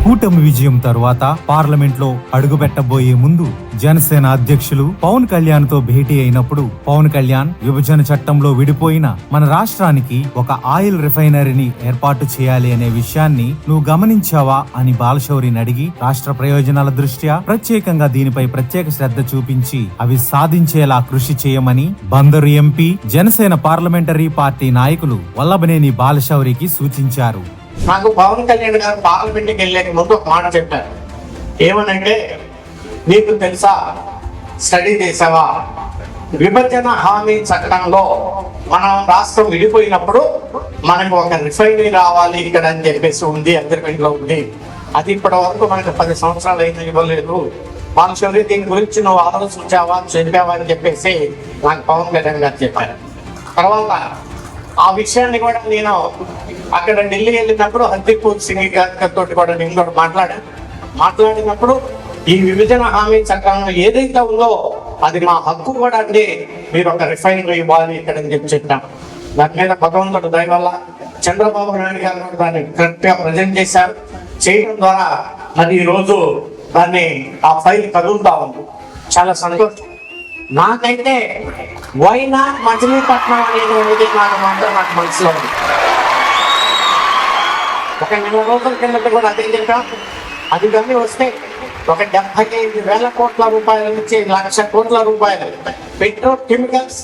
కూటమి విజయం తరువాత పార్లమెంట్ లో అడుగుపెట్టబోయే ముందు జనసేన అధ్యక్షులు పవన్ కళ్యాణ్ తో భేటీ అయినప్పుడు పవన్ కళ్యాణ్ విభజన చట్టంలో విడిపోయిన మన రాష్ట్రానికి ఒక ఆయిల్ రిఫైనరీని ఏర్పాటు చేయాలి అనే విషయాన్ని నువ్వు గమనించావా అని బాలశౌరిని అడిగి రాష్ట్ర ప్రయోజనాల దృష్ట్యా ప్రత్యేకంగా దీనిపై ప్రత్యేక శ్రద్ధ చూపించి అవి సాధించేలా కృషి చేయమని Bandar MP Janasena parliamentary party నాయకులు వల్లభనేని బాలశౌరికి సూచించారు. నాకు పవన్ కళ్యాణ్ గారు పార్లమెంట్కి వెళ్ళే ముందు ఒక మాట చెప్పారు. ఏమనంటే, నీకు తెలుసా, స్టడీ చేసావా, విభజన హామీ చట్టంలో మనం రాష్ట్రం విడిపోయినప్పుడు మనకు ఒక రిఫైనరీ రావాలి ఇక్కడ అని చెప్పేసి ఉంది, అగ్రిమెంట్లో ఉంది. అది ఇప్పటి వరకు మనకు 10 సంవత్సరాలు అయినా ఇవ్వలేదు. బాలశౌరి, దీని గురించి నువ్వు ఆలోచించావా, చెప్పావా అని చెప్పేసి నాకు పవన్ కళ్యాణ్ గారు చెప్పారు. తర్వాత ఆ విషయాన్ని కూడా నేను అక్కడ ఢిల్లీ వెళ్ళినప్పుడు హర్దీప్ సింగ్ గారితో కూడా నేను కూడా మాట్లాడినప్పుడు ఈ విభజన హామీ చట్టంలో ఏదైతే ఉందో అది మా హక్కు కూడా అండి, మీరు ఒక రిఫైనరీ ఇవ్వాలి ఇక్కడ అని చెప్పాం. దాని మీద భగవంతుడు దయ వల్ల చంద్రబాబు నాయుడు గారు కూడా దాన్ని కరెక్ట్గా ప్రజెంట్ చేశారు. చేయడం ద్వారా మరి ఈరోజు దాన్ని ఆ ఫైల్ కదులుతా ఉంది. చాలా సంతోషం. నాకైతే వైనా మచిలీపట్నం అనేటువంటిది నాకు మనసులో ఉంది. ఒక 4 రోజుల కిందట కూడా అదే చెప్పాం. అది కానీ వస్తే ఒక 75,000 కోట్ల రూపాయల నుంచి 1,00,000 కోట్ల రూపాయలు పెట్రోకెమికల్స్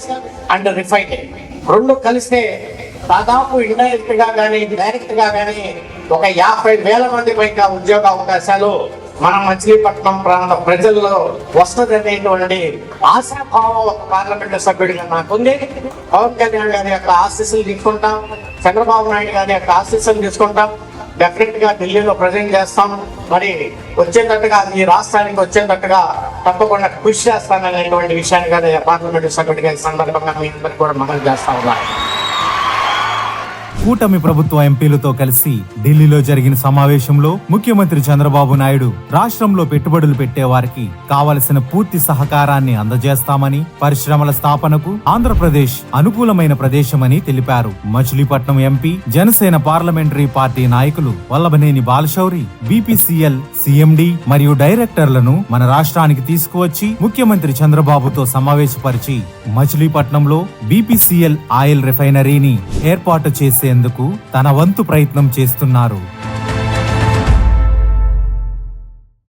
అండ్ రిఫైనరీ రెండు కలిస్తే దాదాపు ఇండైరెక్ట్ గా కానీ డైరెక్ట్ గా కానీ ఒక 50,000 మంది పైగా ఉద్యోగ అవకాశాలు మన మచిలీపట్నం ప్రాంత ప్రజల్లో వస్తుంది అనేటువంటి ఆశాభావం ఒక పార్లమెంటు సభ్యుడిగా నాకుంది. పవన్ కళ్యాణ్ గారి యొక్క ఆశీస్సులు తీసుకుంటాం, చంద్రబాబు నాయుడు గారి యొక్క ఆశీస్సులు తీసుకుంటాం. డెఫినెట్ గా ఢిల్లీలో ప్రజెంట్ చేస్తాం. మరి వచ్చేటట్టుగా ఈ రాష్ట్రానికి వచ్చేటట్టుగా తప్పకుండా కృషి చేస్తాననేటువంటి విషయాన్ని కానీ పార్లమెంటు సభ్యుడిగా ఈ సందర్భంగా మీ అందరికీ కూడా మనం చేస్తా ఉన్నాం. కూటమి ప్రభుత్వ ఎంపీలతో కలిసి ఢిల్లీలో జరిగిన సమావేశంలో ముఖ్యమంత్రి చంద్రబాబు నాయుడు రాష్ట్రంలో పెట్టుబడులు పెట్టే వారికి కావలసిన పూర్తి సహకారాన్ని అందజేస్తామని, పరిశ్రమల స్థాపనకు ఆంధ్రప్రదేశ్ అనుకూలమైన ప్రదేశమని తెలిపారు. Machilipatnam MP Janasena parliamentary party నాయకులు వల్లభనేని బాలశౌరి బీపీసీఎల్ సీఎండీ మరియు డైరెక్టర్లను మన రాష్ట్రానికి తీసుకువచ్చి ముఖ్యమంత్రి చంద్రబాబుతో సమావేశపరిచి మచిలీపట్నంలో బీపీసీఎల్ ఆయిల్ రిఫైనరీని ఏర్పాటు చేసేందుకు తన వంతు ప్రయత్నం చేస్తున్నారు.